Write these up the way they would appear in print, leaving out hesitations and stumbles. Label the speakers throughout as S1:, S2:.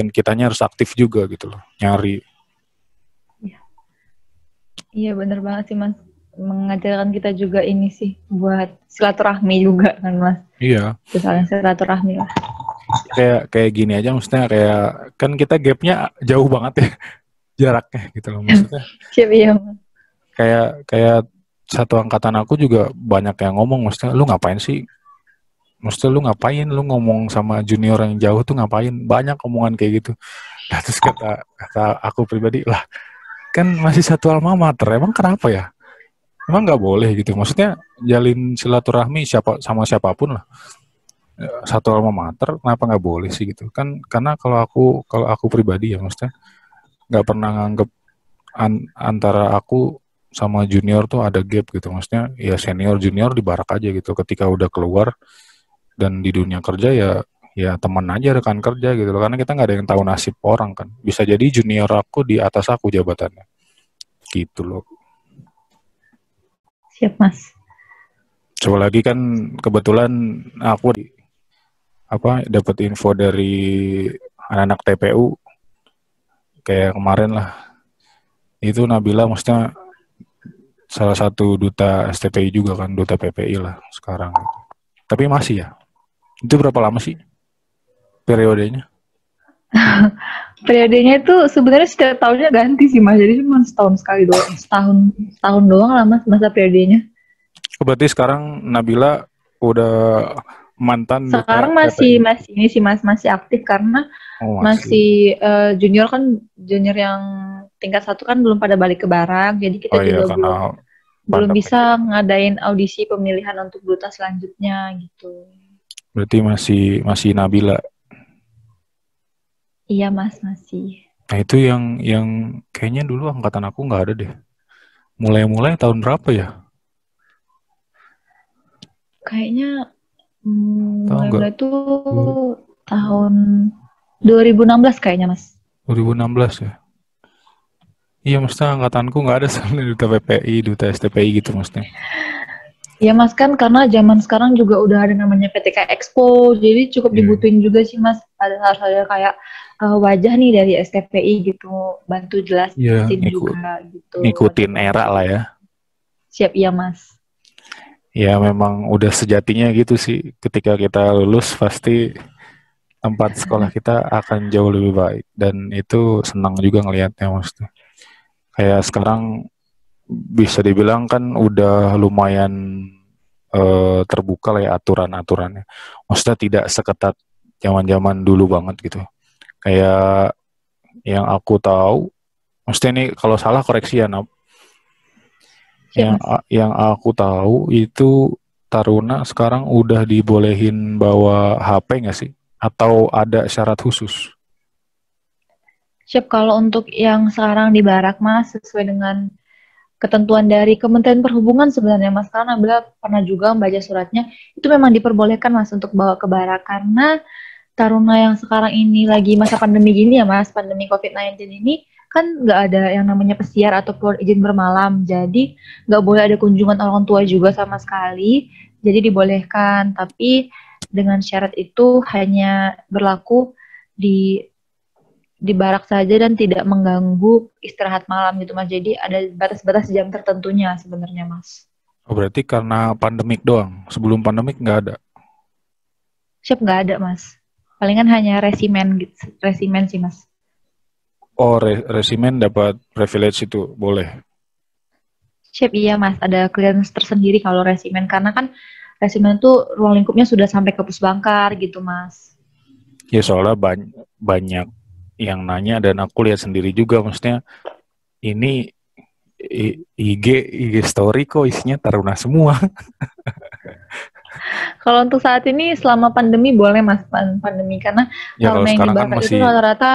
S1: mungkin kitanya harus aktif juga gitu loh, nyari.
S2: Iya benar banget sih Mas, mengajarkan kita juga ini sih buat silaturahmi juga kan Mas.
S1: Iya.
S2: Terus saling silaturahmi lah.
S1: Kayak gini aja, maksudnya kayak kan kita gapnya jauh banget ya jaraknya gitu loh, maksudnya
S2: Siap iya Mas.
S1: kayak satu angkatan aku juga banyak yang ngomong, maksudnya lu ngapain sih, maksudnya lu ngapain lu ngomong sama junior yang jauh tuh ngapain, banyak omongan kayak gitu. Nah, terus kata aku pribadi, lah kan masih satu alma mater, emang kenapa ya, emang nggak boleh gitu, maksudnya jalin silaturahmi sama siapapun lah, satu alma mater kenapa nggak boleh sih gitu kan. Karena kalau aku pribadi ya, maksudnya nggak pernah nganggep antara aku sama junior tuh ada gap gitu, maksudnya ya senior junior di barak aja gitu, ketika udah keluar dan di dunia kerja ya teman aja, rekan kerja gitu loh, karena kita nggak ada yang tahu nasib orang kan, bisa jadi junior aku di atas aku jabatannya gitu loh.
S2: Siap Mas.
S1: Coba lagi kan kebetulan aku dapat info dari anak-anak TPU kayak kemarin lah, itu Nabila maksudnya salah satu duta STPI juga kan, duta PPI lah sekarang gitu. Tapi masih ya, itu berapa lama sih periodenya?
S2: Periodenya itu sebenarnya setiap tahunnya ganti sih Mas, jadi cuma setahun sekali doang, setahun doang lah Mas masa periodenya.
S1: Berarti sekarang Nabila udah mantan duta
S2: Sekarang
S1: PPI.
S2: masih ini sih Mas, masih aktif karena
S1: Oh masih.
S2: masih junior kan, junior yang tingkat 1 kan belum pada balik ke Barak, jadi kita
S1: Oh iya,
S2: juga
S1: karena
S2: belum
S1: pandemi.
S2: bisa ngadain audisi pemilihan untuk duta selanjutnya gitu.
S1: Berarti masih Nabila.
S2: Iya Mas, masih.
S1: Nah itu yang kayaknya dulu angkatan aku nggak ada deh. Mulai tahun berapa ya?
S2: Kayaknya
S1: Tahu nggak?
S2: mulai-mulai tuh tahun 2016 kayaknya Mas.
S1: 2016 ya. Iya, maksudnya angkatanku nggak ada soalnya duta PPI, duta STPI gitu maksudnya.
S2: Ya Mas, kan karena zaman sekarang juga udah ada namanya PTK Expo, jadi cukup
S1: Iya.
S2: dibutuhin juga sih Mas. Harus ada kayak wajah nih dari STPI gitu, bantu
S1: Iya,
S2: jelasin juga gitu
S1: ngikutin era
S2: wajah-wajah.
S1: lah ya.
S2: Siap iya Mas.
S1: Ya memang udah sejatinya gitu sih. Ketika kita lulus pasti tempat sekolah kita akan jauh lebih baik. Dan itu senang juga ngelihatnya maksudnya. Kayak sekarang bisa dibilang kan udah lumayan terbuka lah ya aturan-aturannya. Maksudnya tidak seketat zaman-zaman dulu banget gitu. Kayak yang aku tahu, maksudnya ini kalau salah koreksi ya, Nap.
S2: Siap Mas.
S1: Yang aku tahu itu Taruna sekarang udah dibolehin bawa HP nggak sih? Atau ada syarat khusus?
S2: Siap, kalau untuk yang sekarang di Barak Mas, sesuai dengan ketentuan dari Kementerian Perhubungan sebenarnya Mas, karena Nabila pernah juga membaca suratnya, itu memang diperbolehkan Mas untuk bawa ke Barak, karena Taruna yang sekarang ini lagi masa pandemi gini ya Mas, pandemi COVID-19 ini, kan nggak ada yang namanya pesiar ataupun izin bermalam, jadi nggak boleh ada kunjungan orang tua juga sama sekali, jadi dibolehkan, tapi dengan syarat itu hanya berlaku di barak saja dan tidak mengganggu istirahat malam gitu Mas. Jadi ada batas-batas jam tertentunya sebenarnya Mas.
S1: Oh, berarti karena pandemik doang. Sebelum pandemik nggak ada.
S2: Siap nggak ada Mas. Palingan hanya resimen gitu, resimen sih Mas.
S1: Oh, resimen dapat privilege itu boleh.
S2: Siap iya Mas, ada clearance tersendiri kalau resimen karena kan resimen itu ruang lingkupnya sudah sampai ke Pusbangkar gitu Mas.
S1: Ya soalnya banyak yang nanya dan aku lihat sendiri juga, maksudnya ini IG story kok isinya Taruna semua.
S2: Kalau untuk saat ini selama pandemi boleh Mas, pandemi karena
S1: Ya kalau
S2: Taruna yang di
S1: sekarang kan
S2: Barat itu
S1: masih,
S2: rata-rata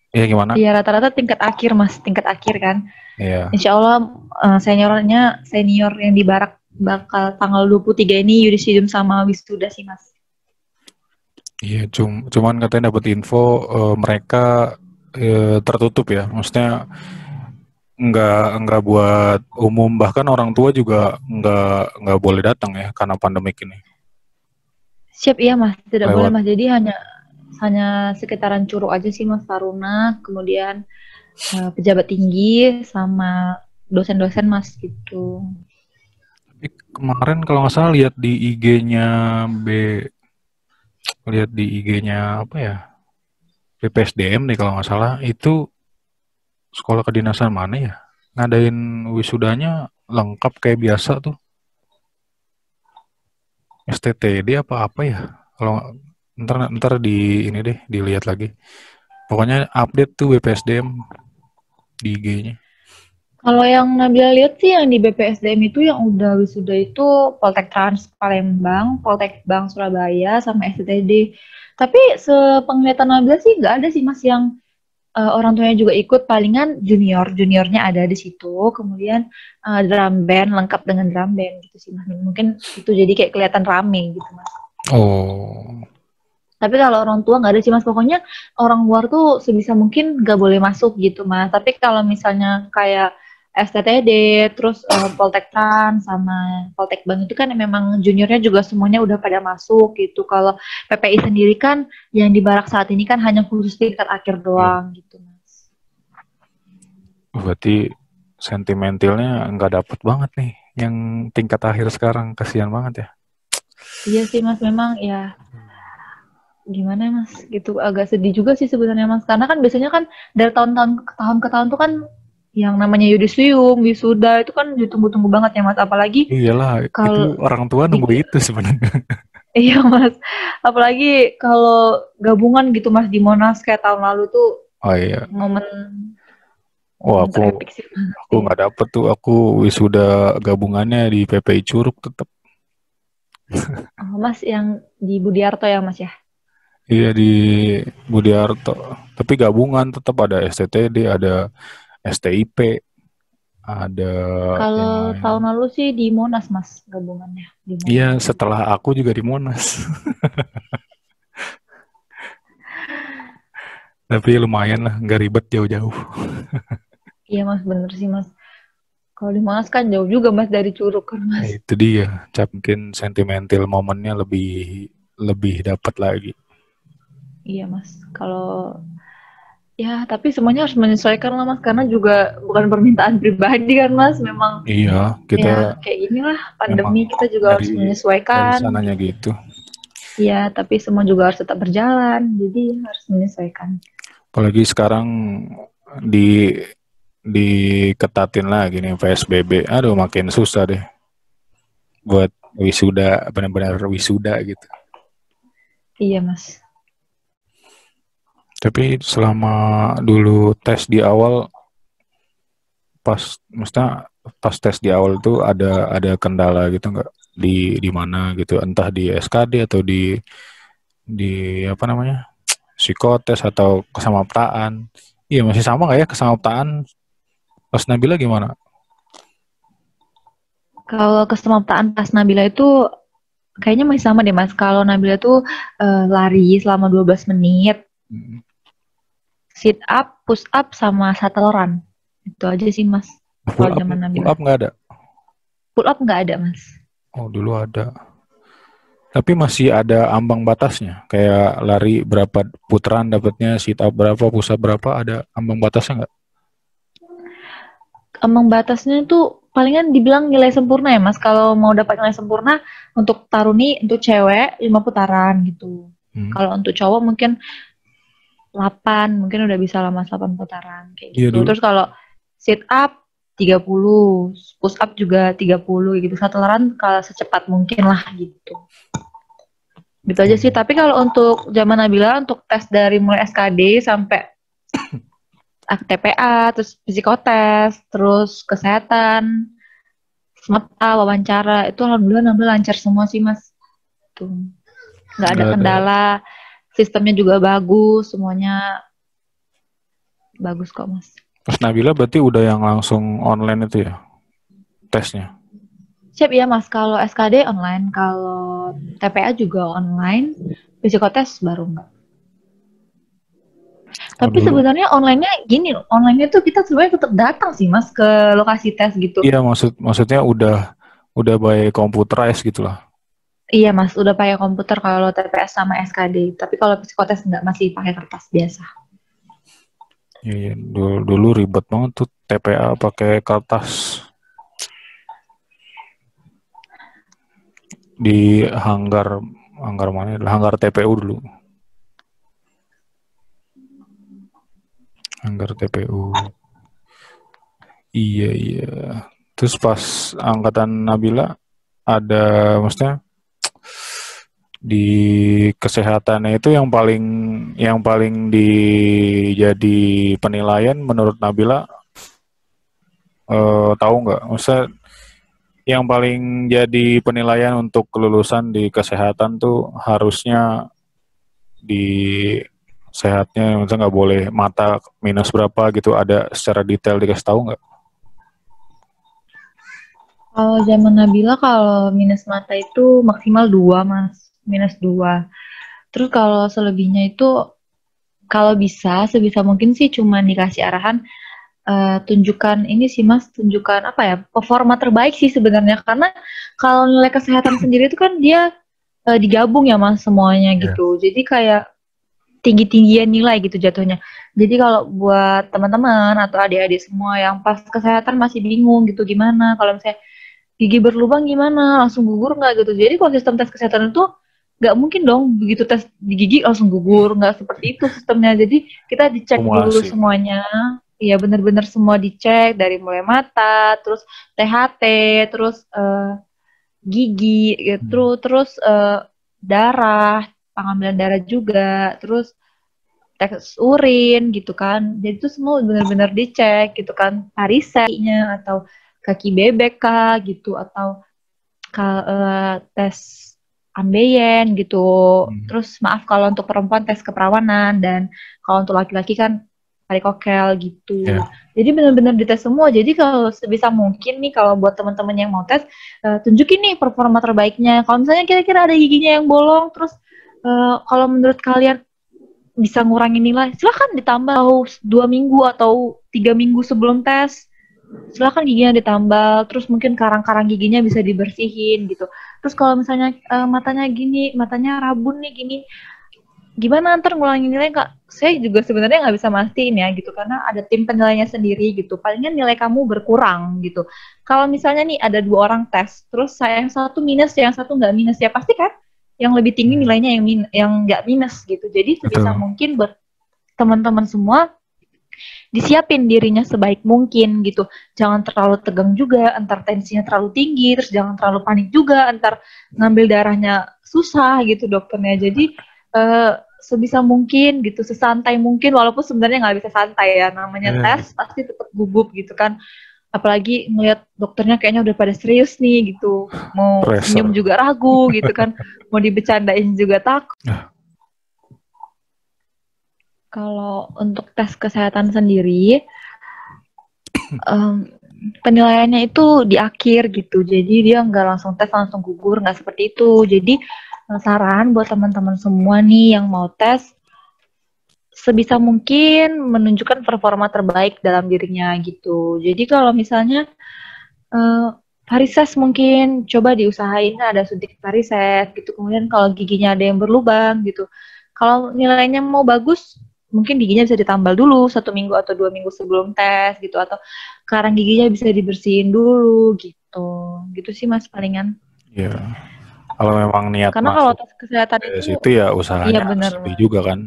S1: ya gimana?
S2: ya rata-rata tingkat akhir Mas, tingkat akhir kan.
S1: Ya,
S2: Insya Allah senior yang di Barak bakal tanggal 23 ini yudisium sama wisuda sih Mas.
S1: iya cuman katanya dapat info mereka tertutup ya, maksudnya nggak buat umum, bahkan orang tua juga nggak boleh datang ya karena pandemik ini.
S2: Siap iya Mas, tidak boleh
S1: Lewat
S2: Mas. Jadi hanya hanya sekitaran Curug aja sih Mas Taruna, kemudian pejabat tinggi sama dosen-dosen Mas gitu.
S1: Tapi kemarin kalau nggak salah lihat di IG-nya B, lihat di IG-nya apa ya, BPSDM nih kalau nggak salah, itu sekolah kedinasan mana ya, ngadain wisudanya lengkap kayak biasa tuh, STTD apa ya, kalau ntar ntar di ini deh dilihat lagi, pokoknya update tuh BPSDM di IG-nya.
S2: Kalau yang Nabila lihat sih yang di BPSDM itu yang udah wisuda itu Poltek Trans Palembang, Poltek Bank Surabaya, sama STTD. Tapi sepenglihatan Nabila sih nggak ada sih Mas yang orang tuanya juga ikut, palingan juniornya ada di situ, kemudian drum band lengkap dengan drum band gitu sih Mas. Mungkin itu jadi kayak kelihatan rame gitu Mas.
S1: Oh,
S2: Tapi kalau orang tua nggak ada sih Mas, pokoknya orang luar tuh sebisa mungkin nggak boleh masuk gitu Mas. Tapi kalau misalnya kayak STTD, terus Poltek Trans sama Poltek Bank itu kan memang juniornya juga semuanya udah pada masuk gitu. Kalau PPI sendiri kan yang di Barak saat ini kan hanya khusus tingkat akhir doang gitu Mas.
S1: berarti sentimentalnya nggak dapet banget nih yang tingkat akhir sekarang, kasihan banget ya.
S2: Iya sih Mas, memang ya gimana ya Mas gitu, agak sedih juga sih sebenarnya Mas, karena kan biasanya kan dari tahun ke tahun tuh kan yang namanya yudisium, wisuda itu kan ditunggu-tunggu banget ya Mas, apalagi
S1: Iyalah, itu
S2: kalau
S1: orang tua
S2: di
S1: nunggu itu sebenarnya.
S2: iya Mas, apalagi kalau gabungan gitu Mas di Monas kayak tahun lalu tuh
S1: Oh iya,
S2: momen
S1: wah
S2: momen
S1: aku
S2: terepik sih banget
S1: aku
S2: sih.
S1: nggak dapet tuh, aku wisuda gabungannya di PPI Curug tetap.
S2: Oh, Mas yang di Budiarto ya Mas ya.
S1: Iya di Budiarto, tapi gabungan tetap ada STTD, ada STIP, ada yang
S2: Kalau
S1: lain.
S2: tahun lalu sih di Monas Mas gabungannya di
S1: Iya,
S2: Monas.
S1: setelah aku juga di Monas. Tapi lumayan lah, nggak ribet jauh-jauh.
S2: Iya Mas, bener sih Mas. Kalau di Monas kan jauh juga Mas dari Curug kan
S1: Nah,
S2: Mas.
S1: itu dia, mungkin sentimental momennya lebih lebih dapat lagi.
S2: Iya Mas. Kalau ya tapi semuanya harus menyesuaikan lah Mas, karena juga bukan permintaan pribadi kan Mas. Memang
S1: Iya, kita
S2: ya kayak inilah
S1: memang
S2: pandemi, kita juga harus
S1: dari
S2: menyesuaikan
S1: sananya
S2: gitu.
S1: gitu.
S2: Iya, tapi semua juga harus tetap berjalan. Jadi harus menyesuaikan.
S1: Apalagi sekarang di diketatin lagi nih PSBB. Aduh, makin susah deh buat wisuda, benar-benar wisuda gitu.
S2: Iya Mas.
S1: Tapi selama dulu tes di awal, maksudnya pas tes di awal tuh ada kendala gitu nggak, di mana gitu, entah di SKD atau di apa namanya, psikotes atau kesamaptaan. Iya, masih sama nggak ya kesamaptaan pas Nabila gimana?
S2: Kalau kesemaptaan pas Nabila itu kayaknya masih sama deh Mas. Kalau Nabila tuh lari selama 12 menit,
S1: Hmm.
S2: sit up, push up, sama shuttle run. Itu aja sih Mas.
S1: Pull
S2: Kalau
S1: up,
S2: zaman
S1: pull
S2: Nabila.
S1: up nggak ada.
S2: Pull up nggak ada Mas.
S1: Oh, dulu ada. Tapi masih ada ambang batasnya. Kayak lari berapa putaran dapatnya, sit up berapa, push up berapa, ada ambang batasnya nggak?
S2: Ambang batasnya itu palingan dibilang nilai sempurna ya Mas. Kalau mau dapat nilai sempurna untuk taruni untuk cewek 5 putaran gitu.
S1: Hmm.
S2: Kalau untuk cowok mungkin 8, mungkin udah bisa lah Mas 8 putaran kayak
S1: Iya
S2: gitu.
S1: dulu.
S2: Terus kalau sit up 30, push up juga 30 gitu. Satu run kalau secepat mungkin lah gitu. Gitu aja sih. Tapi kalau untuk zaman Nabila untuk tes dari mulai SKD sampai TPA, terus psikotes, terus kesehatan, SMAPTA, wawancara, itu alhamdulillah Nabila lancar semua sih Mas. Tuh. Nggak ada
S1: Nggak ada.
S2: kendala, sistemnya juga bagus, semuanya bagus kok Mas.
S1: Pas Nabila berarti udah yang langsung online itu ya tesnya.
S2: Siap ya Mas, kalau SKD online, kalau TPA juga online, psikotes baru enggak.
S1: Oh,
S2: Tapi
S1: dulu.
S2: sebenarnya online-nya gini loh, online-nya tuh kita sebenarnya tetap datang sih Mas ke lokasi tes gitu.
S1: Iya, maksudnya udah by computerized gitu lah.
S2: Iya mas, udah pakai komputer kalau TPS sama SKD. Tapi kalau psikotes nggak, masih pakai kertas biasa.
S1: Iya, dulu ribet banget tuh TPA pakai kertas di hanggar mana? Hanggar TPU dulu. Hanggar TPU. Iya, iya. Terus pas angkatan Nabila ada, maksudnya di kesehatannya itu yang paling jadi penilaian menurut Nabila, tahu nggak? Maksudnya yang paling jadi penilaian untuk kelulusan di kesehatan tuh harusnya di sehatnya, misalnya nggak boleh mata minus berapa gitu, ada secara detail dikasih tahu nggak?
S2: Kalau zaman Nabila, kalau minus mata itu maksimal 2 mas, minus 2. Terus kalau selebihnya itu, kalau bisa, sebisa mungkin sih cuma dikasih arahan, tunjukkan ini sih mas, tunjukkan apa ya, performa terbaik sih sebenarnya. Karena kalau nilai kesehatan sendiri itu kan dia digabung ya mas semuanya
S1: Iya.
S2: gitu. Jadi kayak tinggi-tinggian nilai gitu jatuhnya. Jadi kalau buat teman-teman atau adik-adik semua yang pas kesehatan masih bingung gitu gimana, kalau misalnya gigi berlubang gimana, langsung gugur nggak gitu. Jadi kalau sistem tes kesehatan itu nggak mungkin dong begitu tes di gigi langsung gugur, nggak seperti itu sistemnya. Jadi kita dicek dulu
S1: Kumulasi.
S2: semuanya. Iya benar-benar semua dicek dari mulai mata, terus THT, terus gigi,
S1: Hmm.
S2: gitu, terus darah, pengambilan darah juga, terus tes urin gitu kan. Jadi itu semua benar-benar dicek gitu kan. Variseknya atau kaki bebek kah gitu, atau tes ambeien gitu.
S1: Hmm.
S2: Terus maaf kalau untuk perempuan tes keperawanan, dan kalau untuk laki-laki kan varikokel gitu.
S1: Ya.
S2: Jadi benar-benar dites semua. Jadi kalau sebisa mungkin nih, kalau buat teman-teman yang mau tes, tunjukin nih performa terbaiknya. Kalau misalnya kira-kira ada giginya yang bolong, terus kalau menurut kalian bisa ngurangin nilai, silahkan ditambah 2 minggu atau 3 minggu sebelum tes. Silahkan giginya ditambal, terus mungkin karang-karang giginya bisa dibersihin gitu. Terus kalau misalnya matanya gini, matanya rabun nih gini, gimana ntar ngulangin nilai kak? Saya juga sebenarnya nggak bisa mastiin ya gitu, karena ada tim penilainya sendiri gitu. Palingan nilai kamu berkurang gitu. Kalau misalnya nih ada 2 orang tes, terus saya yang satu minus, yang satu nggak minus, ya pasti kan yang lebih tinggi
S1: Hmm.
S2: nilainya yang nggak minus gitu. Jadi sebisa
S1: Betul.
S2: mungkin buat teman-teman semua disiapin dirinya sebaik mungkin gitu. Jangan terlalu tegang juga, entar tensinya terlalu tinggi, terus jangan terlalu panik juga, entar ngambil darahnya susah gitu dokternya. Jadi sebisa mungkin gitu, sesantai mungkin, walaupun sebenarnya nggak bisa santai ya, namanya
S1: Ya,
S2: tes pasti tetap gugup gitu kan. Apalagi ngelihat dokternya kayaknya udah pada serius nih gitu, mau senyum
S1: pressure.
S2: juga ragu gitu kan, mau dibecandain juga takut.
S1: Nah,
S2: Kalau untuk tes kesehatan sendiri, um, penilaiannya itu di akhir gitu. Jadi dia nggak langsung tes langsung gugur, nggak seperti itu. Jadi saran buat teman-teman semua nih yang mau tes, sebisa mungkin menunjukkan performa terbaik dalam dirinya gitu. Jadi kalau misalnya varises mungkin coba diusahain ada suntik varises gitu. Kemudian kalau giginya ada yang berlubang gitu, kalau nilainya mau bagus, mungkin giginya bisa ditambal dulu 1 minggu atau 2 minggu sebelum tes gitu, atau karang giginya bisa dibersihin dulu gitu sih mas palingan.
S1: ya. Kalau memang niat
S2: Karena kalau
S1: masuk
S2: tes kesehatan
S1: ke
S2: itu,
S1: situ ya
S2: iya
S1: usahanya harus
S2: benar
S1: lebih
S2: mas,
S1: juga kan.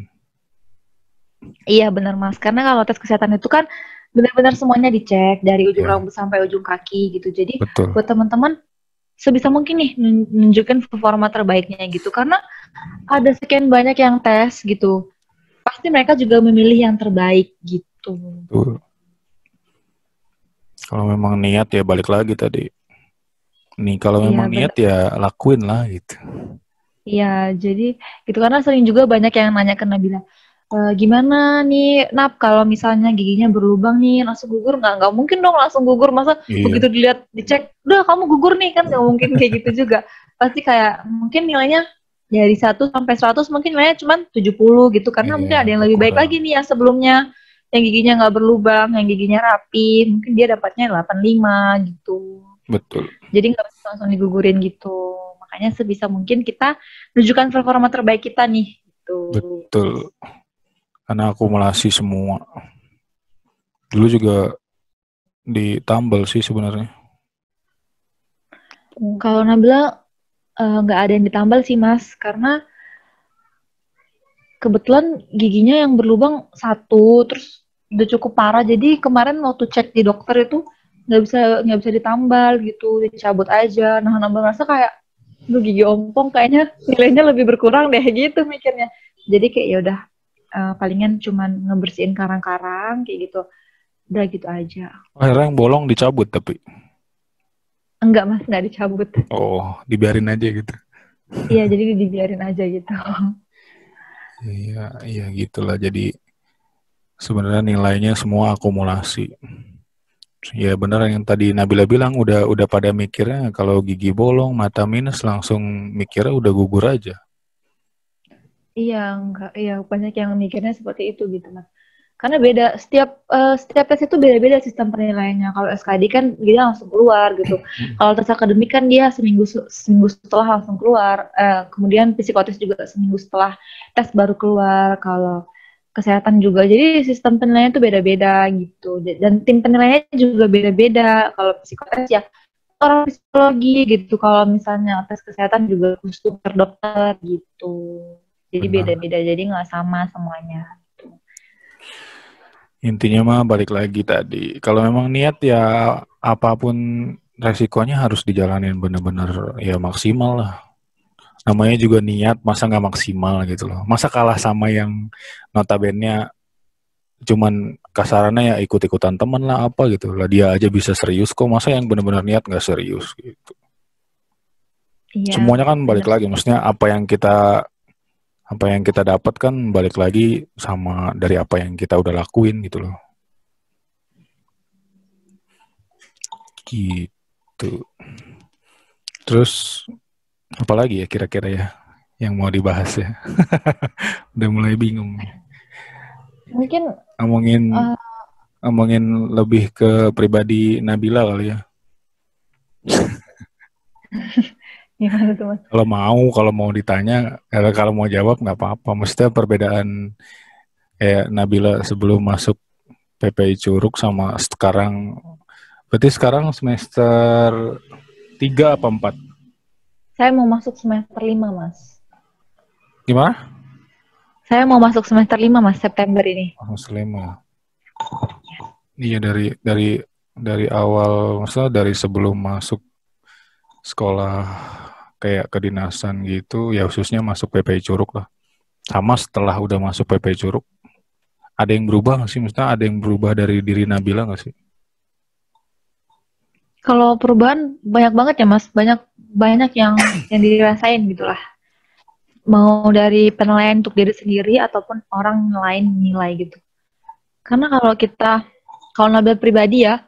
S2: iya benar mas, karena kalau tes kesehatan itu kan benar-benar semuanya dicek dari ujung
S1: Ya,
S2: rambut sampai ujung kaki gitu. Jadi
S1: betul.
S2: buat teman-teman sebisa mungkin nih nunjukin performa terbaiknya gitu, karena ada sekian banyak yang tes gitu, pasti mereka juga memilih yang terbaik gitu.
S1: Betul. Kalau memang niat ya balik lagi tadi. Nih kalau
S2: Iya
S1: memang niat
S2: benar.
S1: ya lakuin lah gitu.
S2: Iya jadi gitu, karena sering juga banyak yang nanya ke Nabila, gimana nih Nap kalau misalnya giginya berlubang nih langsung gugur nggak? Nggak mungkin dong langsung gugur, masa
S1: Iya.
S2: begitu dilihat dicek udah kamu gugur nih, kan nggak mungkin kayak gitu juga. Pasti kayak mungkin nilainya dari 1 sampai 100 mungkin nilainya cuma 70 gitu, karena
S1: Iya,
S2: mungkin ada yang lebih baik
S1: berkurang.
S2: lagi nih yang sebelumnya, yang giginya nggak berlubang, yang giginya rapi, mungkin dia dapatnya 85 gitu.
S1: Betul.
S2: Jadi nggak bisa langsung digugurin gitu. Makanya sebisa mungkin kita tunjukkan performa terbaik kita nih. Gitu.
S1: Betul. Karena akumulasi semua. Dulu juga ditambal sih sebenarnya.
S2: Kalau Nabila nggak ada yang ditambal sih Mas, karena kebetulan giginya yang berlubang satu, terus udah cukup parah. Jadi kemarin waktu cek di dokter itu nggak bisa ditambal gitu, dicabut aja. Nah, Nabila merasa kayak, lu gigi ompong kayaknya nilainya lebih berkurang deh gitu mikirnya. Jadi kayak ya udah palingan cuman ngebersihin karang-karang kayak gitu. Udah gitu aja.
S1: Akhirnya yang bolong dicabut tapi.
S2: Enggak Mas, nggak dicabut.
S1: Oh, dibiarin aja gitu.
S2: Iya, jadi dibiarin aja gitu.
S1: Iya gitulah. Jadi sebenarnya nilainya semua akumulasi. Ya benar yang tadi Nabila bilang, udah pada mikirnya kalau gigi bolong, mata minus langsung mikirnya udah gugur aja.
S2: Iya, enggak, iya banyak yang mikirnya seperti itu gitu Mas. Karena beda setiap tes itu beda-beda sistem penilaiannya. Kalau SKD kan dia langsung keluar gitu. Kalau tes akademik kan dia seminggu setelah langsung keluar. Kemudian psikotes juga seminggu setelah tes baru keluar. Kalau kesehatan juga. Jadi sistem penilaiannya itu beda-beda gitu. Dan tim penilaiannya juga beda-beda. Kalau psikotes ya orang psikologi gitu. Kalau misalnya tes kesehatan juga khusus dokter gitu. Jadi
S1: Benar.
S2: beda-beda. Jadi nggak sama semuanya.
S1: Intinya mah balik lagi tadi. Kalau memang niat ya apapun resikonya harus dijalanin benar-benar ya maksimal lah. Namanya juga niat, masa nggak maksimal gitu loh. Masa kalah sama yang notabene cuman kasarannya ya ikut-ikutan temen lah apa gitu lah, dia aja bisa serius kok, masa yang benar-benar niat nggak serius gitu.
S2: Iya,
S1: Semuanya kan balik
S2: benar.
S1: lagi, maksudnya apa yang kita dapat kan balik lagi sama dari apa yang kita udah lakuin gitu loh. Gitu. Terus apa lagi ya kira-kira ya yang mau dibahas ya? Udah mulai bingung nih.
S2: Mungkin uh,
S1: Ngomongin lebih ke pribadi Nabila kali ya.
S2: gimana tuh Mas?
S1: Kalau mau ditanya, kalau mau jawab nggak apa-apa. Maksudnya perbedaan kayak Nabila sebelum masuk PPI Curug sama sekarang. Berarti sekarang semester 3 apa 4?
S2: Saya mau masuk semester 5 Mas.
S1: Gimana?
S2: Saya mau masuk semester 5 Mas, September ini.
S1: Oh, Selema. Iya dari awal, maksudnya dari sebelum masuk sekolah kayak kedinasan gitu, ya khususnya masuk PPI Curug lah. Sama setelah udah masuk PPI Curug, ada yang berubah nggak sih? Maksudnya ada yang berubah dari diri Nabila nggak sih?
S2: Kalau perubahan banyak banget ya Mas, banyak yang dirasain gitulah. Mau dari penilaian untuk diri sendiri ataupun orang lain nilai gitu. Karena kalau Nabila pribadi ya,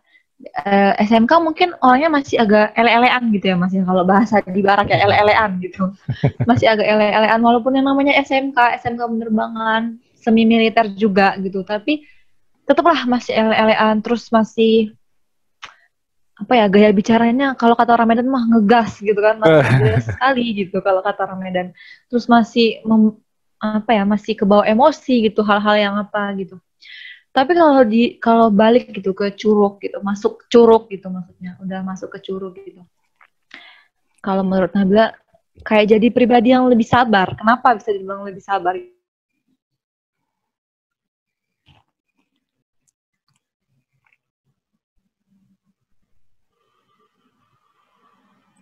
S2: SMK mungkin orangnya masih agak ele-elean gitu ya Mas ya, kalau bahasa di barak ya ele-elean gitu. Masih agak ele-elean walaupun yang namanya SMK penerbangan semi militer juga gitu, tapi tetaplah masih ele-elean, terus masih apa ya, gaya bicaranya kalau kata orang Medan mah ngegas gitu kan, masih ngegas sekali gitu kalau kata orang Medan. Terus masih masih kebawa emosi gitu, hal-hal yang apa gitu. Tapi kalau balik gitu ke Curug gitu, masuk Curug gitu maksudnya, udah masuk ke Curug gitu. Kalau menurut Nabila kayak jadi pribadi yang lebih sabar. Kenapa bisa dibilang lebih sabar?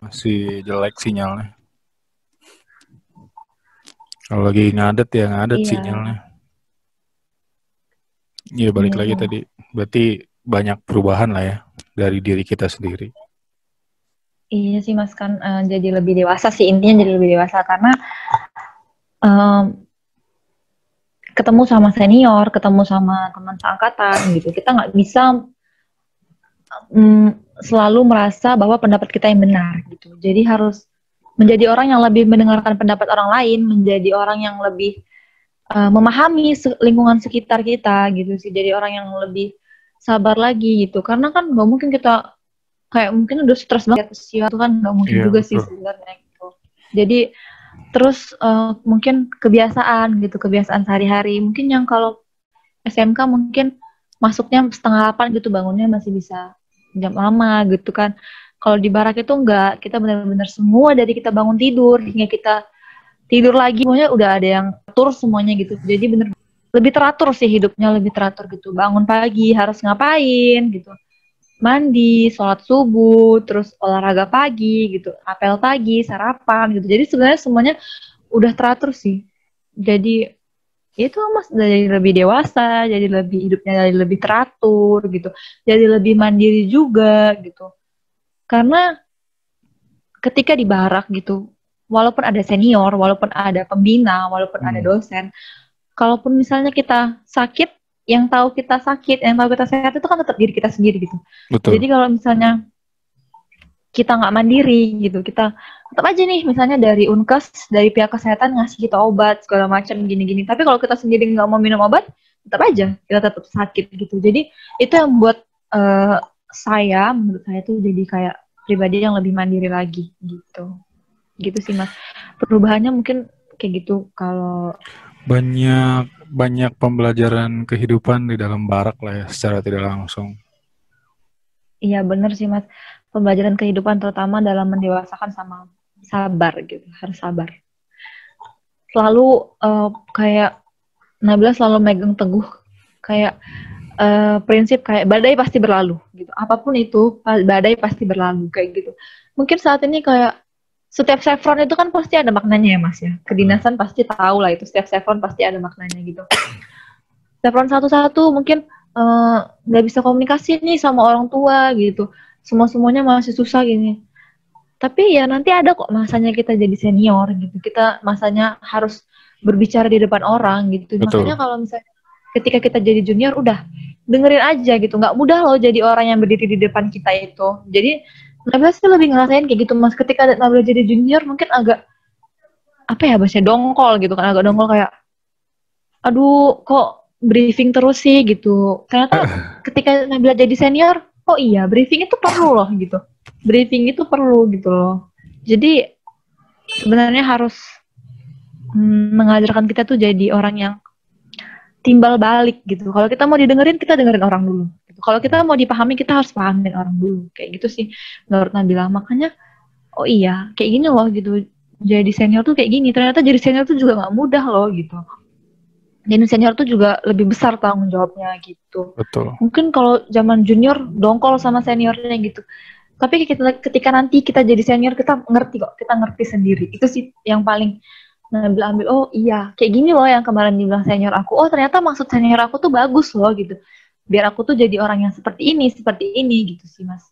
S1: Masih jelek sinyalnya. Kalau lagi ngadet ya ngadet
S2: Iya.
S1: sinyalnya. Iya balik lagi tadi. Berarti banyak perubahan lah ya dari diri kita sendiri.
S2: Iya sih Mas, kan jadi lebih dewasa sih, intinya jadi lebih dewasa karena ketemu sama senior, ketemu sama teman seangkatan gitu. Kita nggak bisa selalu merasa bahwa pendapat kita yang benar gitu. Jadi harus menjadi orang yang lebih mendengarkan pendapat orang lain, menjadi orang yang lebih memahami lingkungan sekitar kita gitu sih. Jadi orang yang lebih sabar lagi gitu. Karena kan nggak mungkin kita kayak mungkin udah stres banget sih, itu kan nggak mungkin juga
S1: Betul.
S2: sih sebenarnya gitu. Jadi terus mungkin kebiasaan gitu, kebiasaan sehari-hari. Mungkin yang kalau SMK mungkin masuknya 7:30 gitu, bangunnya masih bisa jam lama gitu kan. Kalau di barak itu enggak, kita benar-benar semua dari kita bangun tidur hingga kita tidur lagi semuanya udah ada yang atur semuanya gitu. Jadi bener lebih teratur sih hidupnya, lebih teratur gitu. Bangun pagi harus ngapain gitu. Mandi, sholat subuh, terus olahraga pagi gitu, apel pagi, sarapan gitu. Jadi sebenarnya semuanya udah teratur sih. Jadi itu Mas jadi lebih dewasa, jadi lebih hidupnya jadi lebih teratur gitu. Jadi lebih mandiri juga gitu. Karena ketika di barak gitu, walaupun ada senior, walaupun ada pembina, walaupun ada dosen, kalaupun misalnya kita sakit, yang tahu kita sakit, yang tahu kita sehat itu kan tetap diri kita sendiri gitu.
S1: Betul.
S2: Jadi kalau misalnya kita nggak mandiri gitu, kita tetap aja nih misalnya dari Unkes, dari pihak kesehatan ngasih kita obat segala macam gini-gini. Tapi kalau kita sendiri nggak mau minum obat, tetap aja kita tetap sakit gitu. Jadi itu yang buat menurut saya tuh jadi kayak pribadi yang lebih mandiri lagi gitu. Gitu sih Mas. Perubahannya mungkin kayak gitu kalau
S1: banyak pembelajaran kehidupan di dalam barak lah ya secara tidak langsung.
S2: Iya benar sih Mas. Pembelajaran kehidupan terutama dalam mendewasakan sama sabar gitu, harus sabar. Selalu kayak Nabila selalu megang teguh kayak prinsip kayak badai pasti berlalu gitu. Apapun itu badai pasti berlalu kayak gitu. Mungkin saat ini kayak setiap chevron itu kan pasti ada maknanya ya Mas ya. Kedinasan pasti tahu lah itu setiap chevron pasti ada maknanya gitu. Chevron satu-satu mungkin nggak bisa komunikasi nih sama orang tua gitu. Semuanya masih susah gini. Tapi ya nanti ada kok masanya kita jadi senior gitu. Kita masanya harus berbicara di depan orang gitu.
S1: Betul.
S2: Makanya kalau misalnya ketika kita jadi junior udah dengerin aja gitu. Nggak mudah loh jadi orang yang berdiri di depan kita itu. Jadi Nabila sih lebih ngerasain kayak gitu Mas. Ketika Nabila jadi junior mungkin agak apa ya bahasanya dongkol gitu kan. Agak dongkol kayak aduh kok briefing terus sih gitu. Ternyata ketika Nabila jadi senior, oh iya briefing itu perlu loh gitu. Briefing itu perlu gitu loh. Jadi sebenarnya harus mengajarkan kita tuh jadi orang yang timbal balik gitu. Kalau kita mau didengerin, kita dengerin orang dulu. Gitu. Kalau kita mau dipahami, kita harus pahamin orang dulu. Kayak gitu sih menurut Nabila. Makanya, oh iya, kayak gini loh gitu. Jadi senior tuh kayak gini. Ternyata jadi senior tuh juga gak mudah loh gitu. Jadi senior tuh juga lebih besar tanggung jawabnya gitu.
S1: Betul.
S2: Mungkin kalau zaman junior dongkol sama seniornya gitu. Tapi ketika nanti kita jadi senior, kita ngerti kok. Kita ngerti sendiri. Itu sih yang paling ambil, oh iya, kayak gini loh yang kemarin dibilang senior aku. Oh ternyata maksud senior aku tuh bagus loh gitu. Biar aku tuh jadi orang yang seperti ini gitu sih Mas.